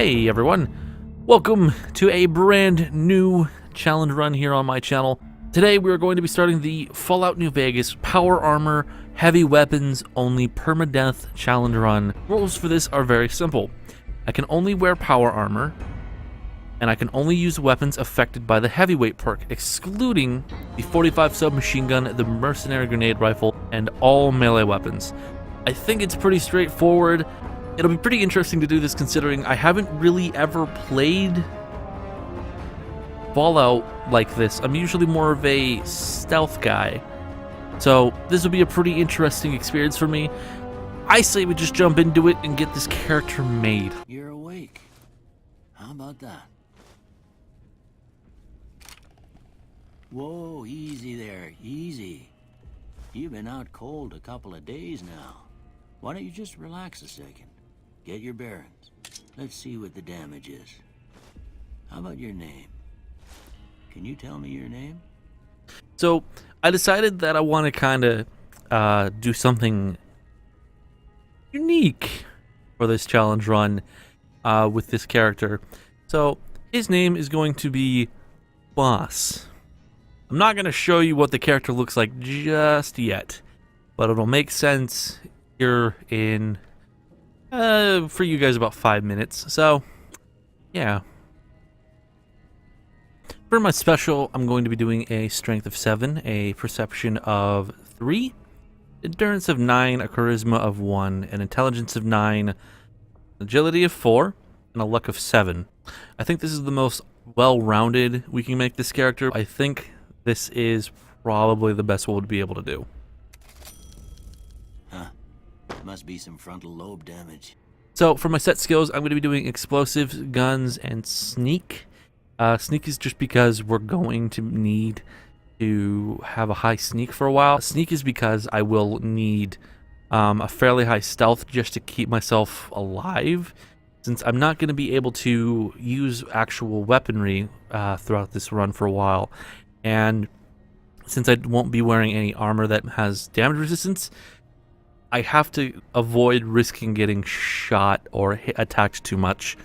Hey everyone, welcome to a brand new challenge run here on my channel. Today we are going to be starting the Fallout New Vegas Power Armor Heavy Weapons Only PermaDeath challenge run. Rules for this are very simple. I can only wear power armor, and I can only use weapons affected by the heavyweight perk, excluding the 45 submachine gun, the mercenary grenade rifle, and all melee weapons. I think it's pretty straightforward. It'll be pretty interesting to do this considering I haven't really ever played Fallout like this. I'm usually more of a stealth guy. So this will be a pretty interesting experience for me. I say we just jump into it and get this character made. You're awake. How about that? Whoa, easy there, easy. You've been out cold a couple of days now. Why don't you just relax a second? Get your bearings. Let's see what the damage is. How about your name? Can you tell me your name? So I decided that I want to kind of do something unique for this challenge run with this character. So his name is going to be Boss. I'm not going to show you what the character looks like just yet, but it'll make sense here in for you guys about 5 minutes. So yeah, for my special I'm going to be doing a strength of 7, a perception of 3, endurance of 9, a charisma of 1, an intelligence of 9, agility of 4, and a luck of 7. I think this is the most well-rounded we can make this character. I think this is probably the best we'll be able to do. Huh. Must be some frontal lobe damage. So for my set skills, I'm going to be doing explosives, guns, and sneak. Sneak is just because we're going to need to have a high sneak for a while. Sneak is because I will need a fairly high stealth just to keep myself alive, since I'm not going to be able to use actual weaponry throughout this run for a while. And since I won't be wearing any armor that has damage resistance, I have to avoid risking getting shot or attacked too much.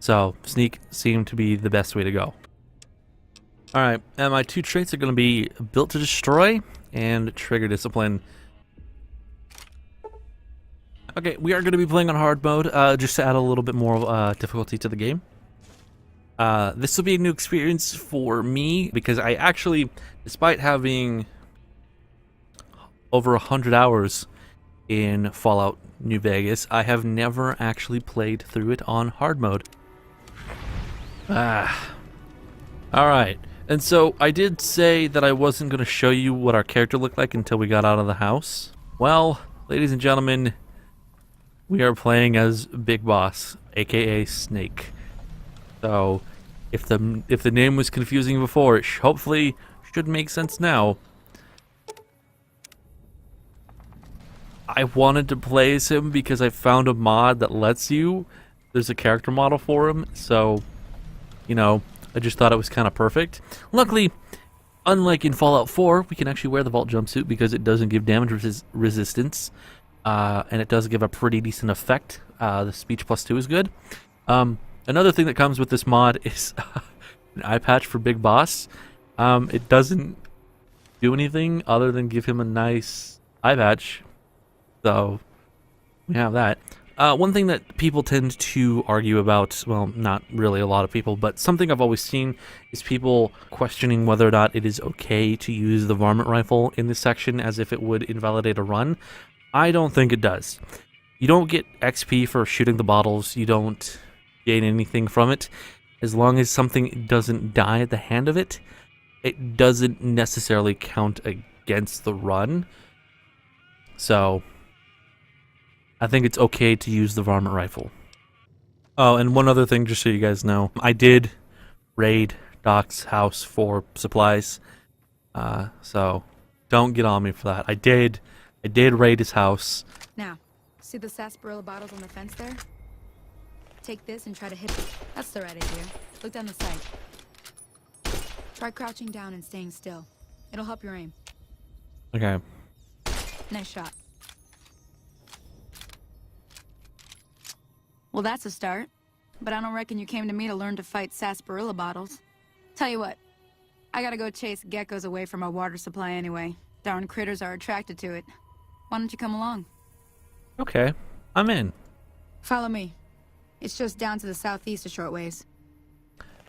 So sneak seemed to be the best way to go. Alright, and my two traits are going to be built to destroy and trigger discipline. Okay, we are going to be playing on hard mode just to add a little bit more difficulty to the game. This will be a new experience for me because I actually, despite having over 100 hours in Fallout New Vegas, I have never actually played through it on hard mode. Alright, and so I did say that I wasn't going to show you what our character looked like until we got out of the house. Well, ladies and gentlemen, we are playing as Big Boss, aka Snake. So if the name was confusing before, it hopefully should make sense now. I wanted to play as him because I found a mod that lets you. There's a character model for him, so, you know, I just thought it was kind of perfect. Luckily, unlike in Fallout 4, we can actually wear the Vault jumpsuit because it doesn't give damage resistance, and it does give a pretty decent effect. The speech +2 is good. Another thing that comes with this mod is an eye patch for Big Boss. It doesn't do anything other than give him a nice eye patch. So we have that. One thing that people tend to argue about, well, not really a lot of people, but something I've always seen is people questioning whether or not it is okay to use the varmint rifle in this section as if it would invalidate a run. I don't think it does. You don't get XP for shooting the bottles. You don't gain anything from it. As long as something doesn't die at the hand of it, it doesn't necessarily count against the run. So I think it's okay to use the varmint rifle. Oh, and one other thing, just so you guys know, I did raid Doc's house for supplies, so don't get on me for that. I did raid his house. Now, see the sarsaparilla bottles on the fence there? Take this and try to hit them. That's the right idea. Look down the sight. Try crouching down and staying still. It'll help your aim. Okay. Nice shot. Well, that's a start. but I don't reckon you came to me to learn to fight sarsaparilla bottles. Tell you what, I gotta go chase geckos away from our water supply anyway. Darn critters are attracted to it. Why don't you come along? Okay, I'm in. Follow me. It's just down to the southeast a short ways.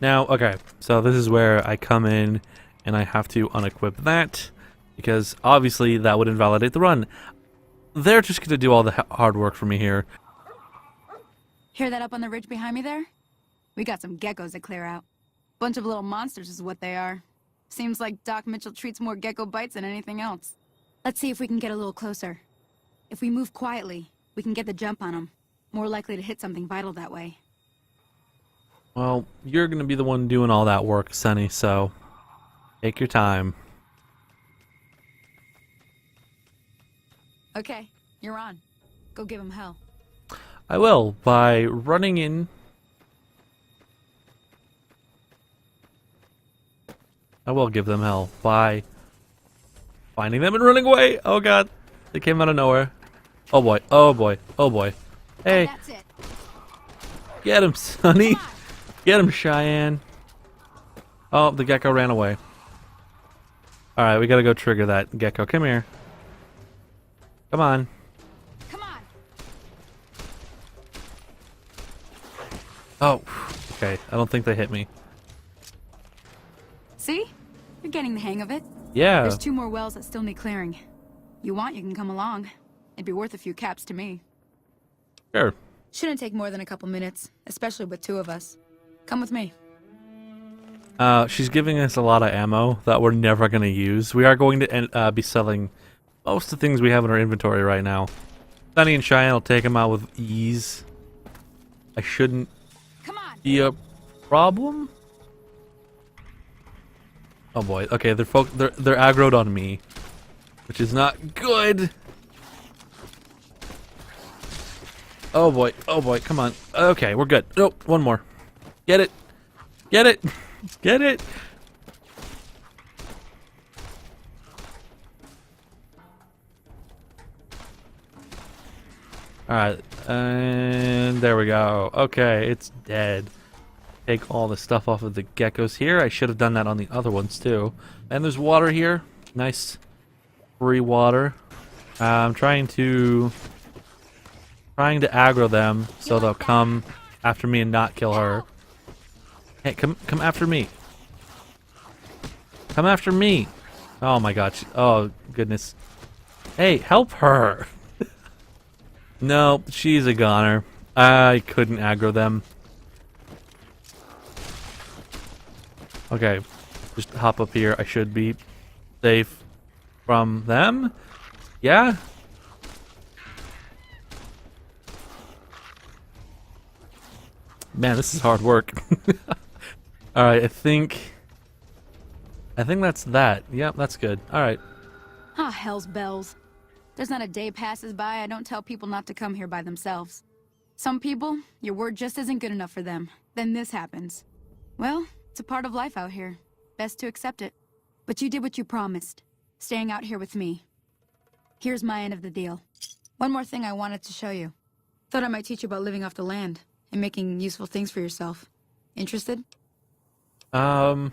Now, okay, so this is where I come in and I have to unequip that because obviously that would invalidate the run. They're just going to do all the hard work for me here. Hear that up on the ridge behind me there? We got some geckos to clear out. Bunch of little monsters is what they are. Seems like Doc Mitchell treats more gecko bites than anything else. Let's see if we can get a little closer. If we move quietly, we can get the jump on them. More likely to hit something vital that way. Well, you're going to be the one doing all that work, Sonny, so take your time. Okay, you're on. Go give him hell. I will, by running in. I will give them hell by finding them and running away. Oh god, they came out of nowhere. Oh boy, oh boy, oh boy. Hey, That's it. get him, Sonny. Get him, Cheyenne. Oh, the gecko ran away. Alright, we gotta go trigger that gecko. Come here. Come on. Come on. Oh, okay. I don't think they hit me. See? You're getting the hang of it. Yeah. There's 2 more wells that still need clearing. You want, you can come along. It'd be worth a few caps to me. Sure. Shouldn't take more than a couple minutes, especially with 2 of us. Come with me. She's giving us a lot of ammo that we're never going to use. We are going to be selling most of the things we have in our inventory right now. Sunny and Cheyenne will take them out with ease. I shouldn't Come on. be a problem. Oh boy. Okay, they're aggroed on me, which is not good. Oh boy. Oh boy. Come on. Okay, we're good. Oh, one more. Get it. Get it. Get it. Alright, and there we go. Okay, it's dead. Take all the stuff off of the geckos here. I should have done that on the other ones too. And there's water here. Nice free water. I'm trying to aggro them so they'll come after me and not kill her. Hey, come after me. Come after me. Oh my gosh. Oh goodness. Hey, help her. No, she's a goner. I couldn't aggro them. Okay, just hop up here. I should be safe from them. Yeah? Man, this is hard work. Alright, I think that's that. Yep, that's good. Alright. Ah, hell's bells. There's not a day passes by I don't tell people not to come here by themselves. Some people, your word just isn't good enough for them. Then this happens. Well, it's a part of life out here. Best to accept it. But you did what you promised. Staying out here with me. Here's my end of the deal. One more thing I wanted to show you. Thought I might teach you about living off the land and making useful things for yourself. Interested? I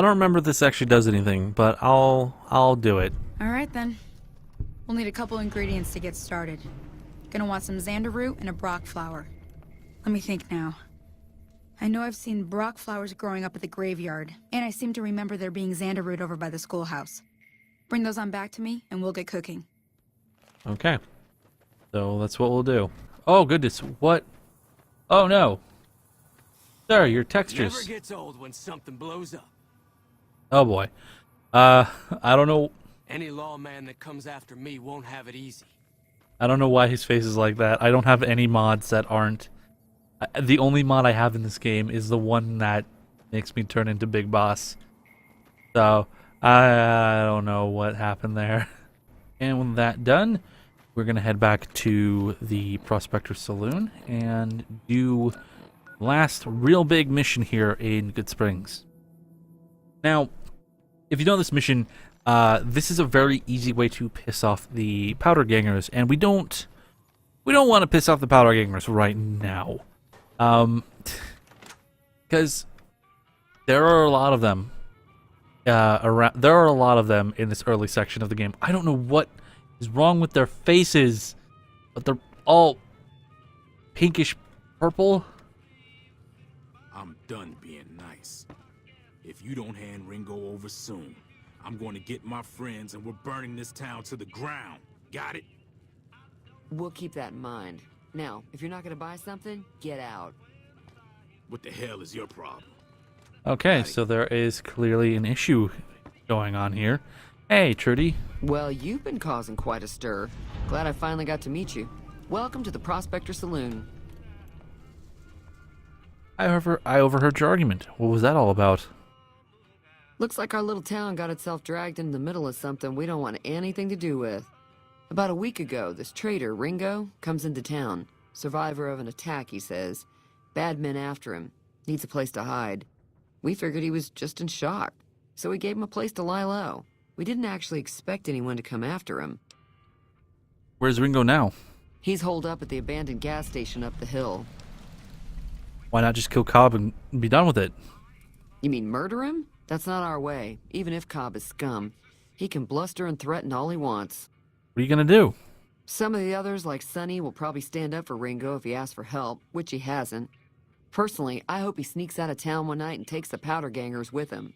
don't remember if this actually does anything, but I'll do it. All right then. We'll need a couple ingredients to get started. Gonna want some xander root and a brock flower. Let me think now. I know I've seen brock flowers growing up at the graveyard, and I seem to remember there being xander root over by the schoolhouse. Bring those on back to me, and we'll get cooking. Okay. So that's what we'll do. Oh goodness, what? Oh no. Sir, your textures. Never gets old when something blows up. Oh boy. I don't know. Any lawman that comes after me won't have it easy. I don't know why his face is like that. I don't have any mods that aren't. The only mod I have in this game is the one that makes me turn into Big Boss. So, I don't know what happened there. And with that done, we're going to head back to the Prospector Saloon and do last real big mission here in Goodsprings. Now, if you know this mission, this is a very easy way to piss off the powdergangers, and we don't we don't want to piss off the powdergangers right now. Because there are a lot of them. There are a lot of them in this early section of the game. I don't know what is wrong with their faces, but they're all pinkish purple. I'm done being nice. If you don't hand Ringo over soon, I'm going to get my friends and we're burning this town to the ground. Got it? We'll keep that in mind. Now, if you're not gonna buy something, get out. What the hell is your problem? Okay, so there is clearly an issue going on here. Hey, Trudy. Well, you've been causing quite a stir. Glad I finally got to meet you. Welcome to the Prospector Saloon. I overheard your argument. What was that all about? Looks like our little town got itself dragged into the middle of something we don't want anything to do with. About a week ago, this traitor, Ringo, comes into town. Survivor of an attack, he says. Bad men after him. Needs a place to hide. We figured he was just in shock, so we gave him a place to lie low. We didn't actually expect anyone to come after him. Where's Ringo now? He's holed up at the abandoned gas station up the hill. Why not just kill Cobb and be done with it? You mean murder him? That's not our way. Even if Cobb is scum, he can bluster and threaten all he wants. What are you gonna do? Some of the others, like Sonny, will probably stand up for Ringo if he asks for help, which he hasn't. Personally, I hope he sneaks out of town one night and takes the powdergangers with him.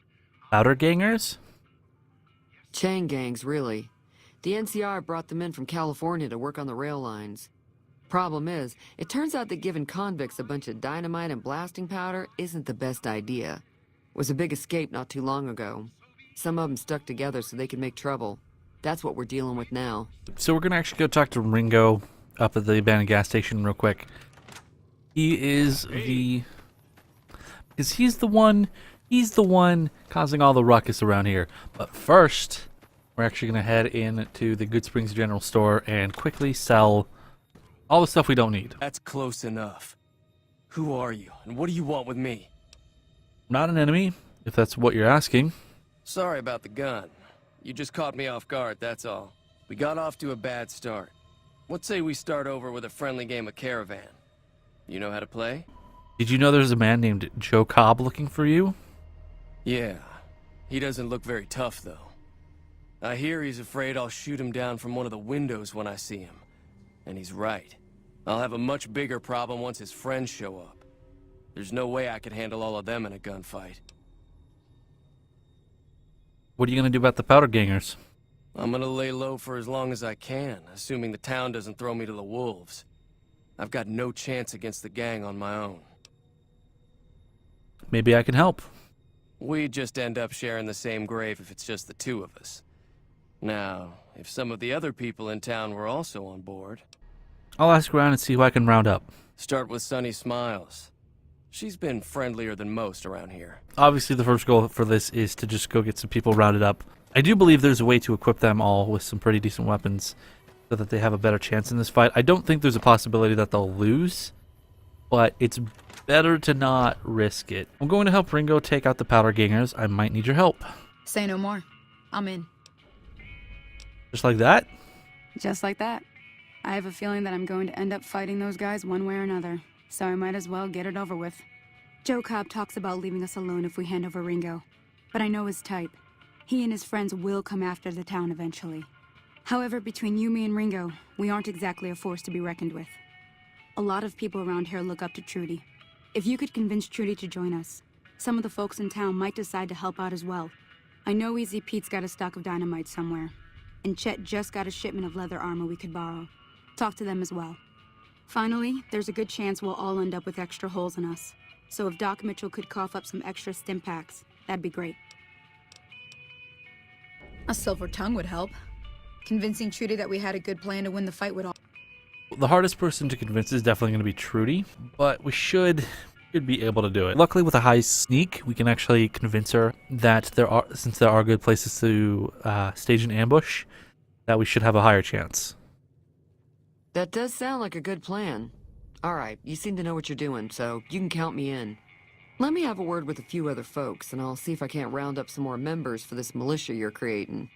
Powdergangers? Chain gangs, really. The NCR brought them in from California to work on the rail lines. Problem is, it turns out that giving convicts a bunch of dynamite and blasting powder isn't the best idea. It was a big escape not too long ago. Some of them stuck together so they could make trouble. That's what we're dealing with now. So we're gonna actually go talk to Ringo up at the abandoned gas station real quick. He is because he's the one causing all the ruckus around here. But first, we're actually gonna head in to the Goodsprings general store and quickly sell all the stuff we don't need. That's close enough. Who are you, and what do you want with me? I'm not an enemy, if that's what you're asking. Sorry about the gun. You just caught me off guard, that's all. We got off to a bad start. Let's say we start over with a friendly game of Caravan. You know how to play? Did you know there's a man named Joe Cobb looking for you? Yeah. He doesn't look very tough, though. I hear he's afraid I'll shoot him down from one of the windows when I see him. And he's right. I'll have a much bigger problem once his friends show up. There's no way I could handle all of them in a gunfight. What are you gonna do about the powdergangers? I'm gonna lay low for as long as I can, assuming the town doesn't throw me to the wolves. I've got no chance against the gang on my own. Maybe I can help. We'd just end up sharing the same grave if it's just the two of us. Now, if some of the other people in town were also on board... I'll ask around and see who I can round up. Start with Sunny Smiles. She's been friendlier than most around here. Obviously, the first goal for this is to just go get some people rounded up. I do believe there's a way to equip them all with some pretty decent weapons so that they have a better chance in this fight. I don't think there's a possibility that they'll lose, but it's better to not risk it. I'm going to help Ringo take out the powdergangers. I might need your help. Say no more. I'm in. Just like that? Just like that. I have a feeling that I'm going to end up fighting those guys one way or another, so I might as well get it over with. Joe Cobb talks about leaving us alone if we hand over Ringo, but I know his type. He and his friends will come after the town eventually. However, between you, me, and Ringo, we aren't exactly a force to be reckoned with. A lot of people around here look up to Trudy. If you could convince Trudy to join us, some of the folks in town might decide to help out as well. I know Easy Pete's got a stock of dynamite somewhere, and Chet just got a shipment of leather armor we could borrow. Talk to them as well. Finally, there's a good chance we'll all end up with extra holes in us. So if Doc Mitchell could cough up some extra stim packs, that'd be great. A silver tongue would help. Convincing Trudy that we had a good plan to win the fight would all... The hardest person to convince is definitely going to be Trudy, but we should be able to do it. Luckily, with a high sneak, we can actually convince her that since there are good places to stage an ambush, that we should have a higher chance. That does sound like a good plan. Alright, you seem to know what you're doing, so you can count me in. Let me have a word with a few other folks, and I'll see if I can't round up some more members for this militia you're creating.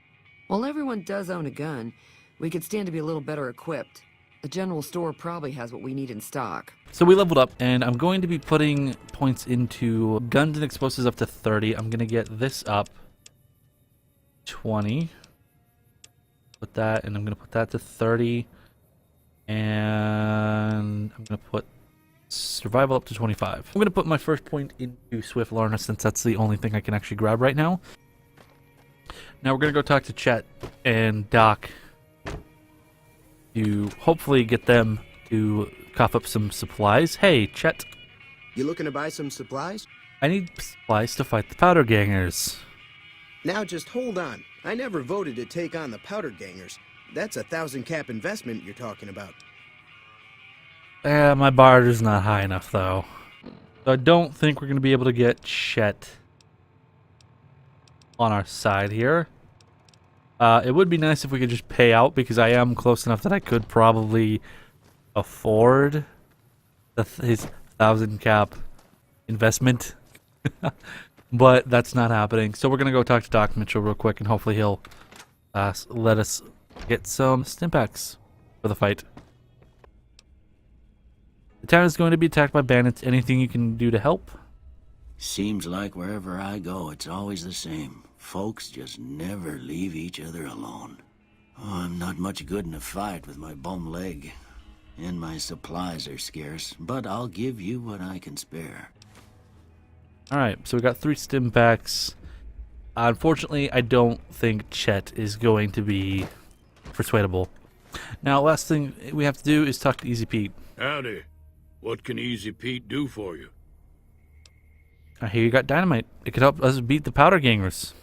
While everyone does own a gun, we could stand to be a little better equipped, The general store probably has what we need in stock. So we leveled up, and I'm going to be putting points into guns and explosives up to 30. I'm going to get this up 20. Put that, and I'm going to put that to 30. And I'm going to put survival up to 25. I'm going to put my first point into Swift Learner since that's the only thing I can actually grab right now. Now we're going to go talk to Chet and Doc to hopefully get them to cough up some supplies. Hey, Chet. You looking to buy some supplies? I need supplies to fight the powdergangers. Now just hold on. I never voted to take on the powdergangers. That's 1,000 cap investment you're talking about. My barter's not high enough, though. So I don't think we're going to be able to get Chet on our side here. It would be nice if we could just pay out, because I am close enough that I could probably afford his 1,000 cap investment. But that's not happening. So we're going to go talk to Doc Mitchell real quick, and hopefully he'll let us get some stimpaks for the fight. The town is going to be attacked by bandits. Anything you can do to help? Seems like wherever I go, it's always the same. Folks just never leave each other alone. Oh, I'm not much good in a fight with my bum leg. And my supplies are scarce, but I'll give you what I can spare. Alright, so we got 3 stimpaks. Unfortunately, I don't think Chet is going to be persuadable. Now, last thing we have to do is talk to Easy Pete. Howdy. What can Easy Pete do for you? I hear you got dynamite. It could help us beat the powdergangers.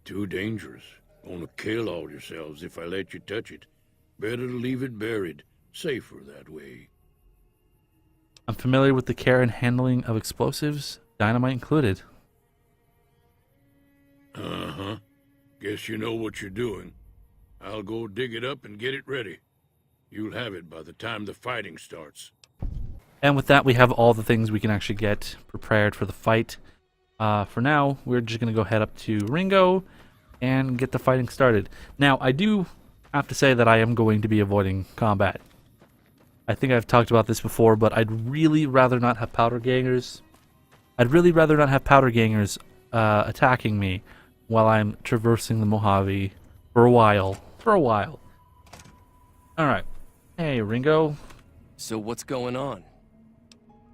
Too dangerous. Gonna kill all yourselves if I let you touch it. Better to leave it buried. Safer that way. I'm familiar with the care and handling of explosives, dynamite included. Uh-huh. Guess you know what you're doing. I'll go dig it up and get it ready. You'll have it by the time the fighting starts. And with that, we have all the things we can actually get prepared for the fight. For now, we're just going to go head up to Ringo and get the fighting started. Now, I do have to say that I am going to be avoiding combat. I think I've talked about this before, but I'd really rather not have powdergangers. Attacking me while I'm traversing the Mojave for a while. Alright. Hey, Ringo. So what's going on?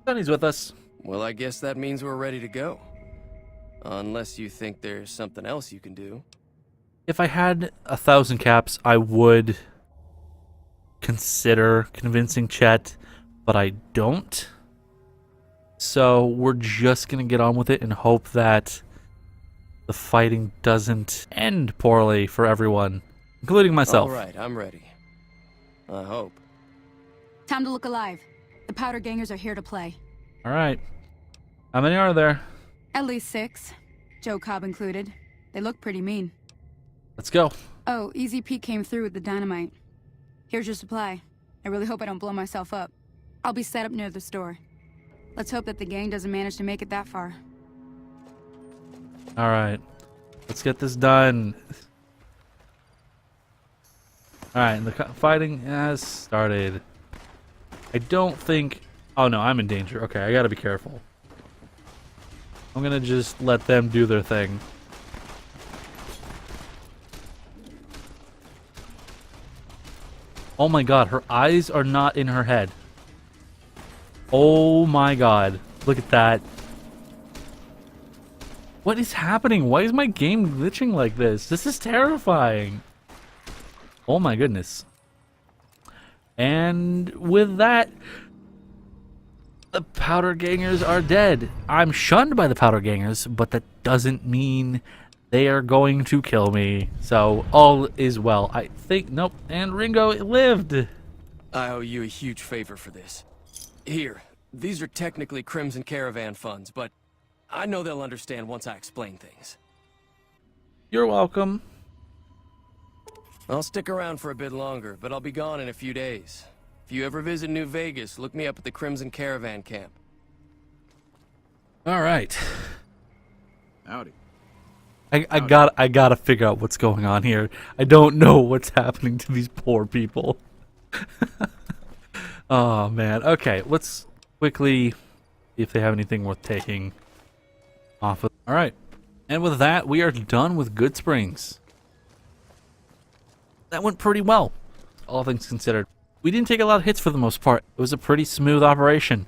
Sonny's with us. Well, I guess that means we're ready to go. Unless you think there's something else you can do. If I had 1,000 caps, I would consider convincing Chet, but I don't. So we're just going to get on with it and hope that the fighting doesn't end poorly for everyone, including myself. All right, I'm ready. I hope. Time to look alive. The powdergangers are here to play. All right. How many are there? At least 6. Joe Cobb included. They look pretty mean. Let's go. Oh, Easy Pete came through with the dynamite. Here's your supply. I really hope I don't blow myself up. I'll be set up near the store. Let's hope that the gang doesn't manage to make it that far. All right. Let's get this done. All right, and the fighting has started. I don't think... Oh, no, I'm in danger. Okay, I gotta be careful. I'm gonna just let them do their thing. Oh my god, her eyes are not in her head. Oh my god. Look at that. What is happening? Why is my game glitching like this? This is terrifying. Oh my goodness. And with that, the powdergangers are dead. I'm shunned by the powdergangers, but that doesn't mean they are going to kill me. So all is well. I think, nope, and Ringo lived. I owe you a huge favor for this. Here, these are technically Crimson Caravan funds, but I know they'll understand once I explain things. You're welcome. I'll stick around for a bit longer, but I'll be gone in a few days. If you ever visit New Vegas, look me up at the Crimson Caravan camp. All right. Howdy. I gotta figure out what's going on here. I don't know what's happening to these poor people. Oh, man. Okay, let's quickly see if they have anything worth taking off of. All right. And with that, we are done with Goodsprings. That went pretty well, all things considered. We didn't take a lot of hits for the most part. It was a pretty smooth operation.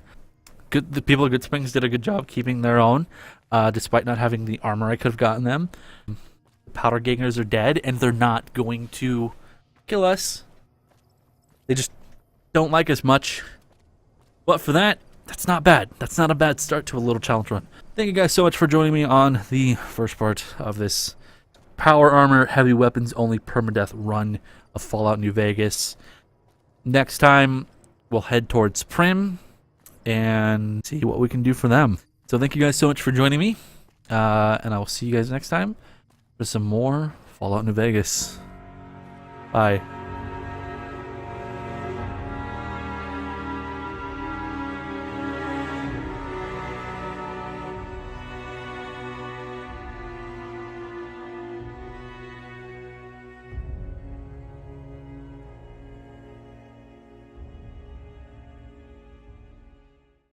The people at Goodsprings did a good job keeping their own, despite not having the armor I could have gotten them. The powdergangers are dead, and they're not going to kill us. They just don't like us much. But for that, that's not bad. That's not a bad start to a little challenge run. Thank you guys so much for joining me on the first part of this power armor, heavy weapons only permadeath run of Fallout New Vegas. Next time, we'll head towards Prim and see what we can do for them. So thank you guys so much for joining me, and I will see you guys next time for some more Fallout New Vegas. Bye.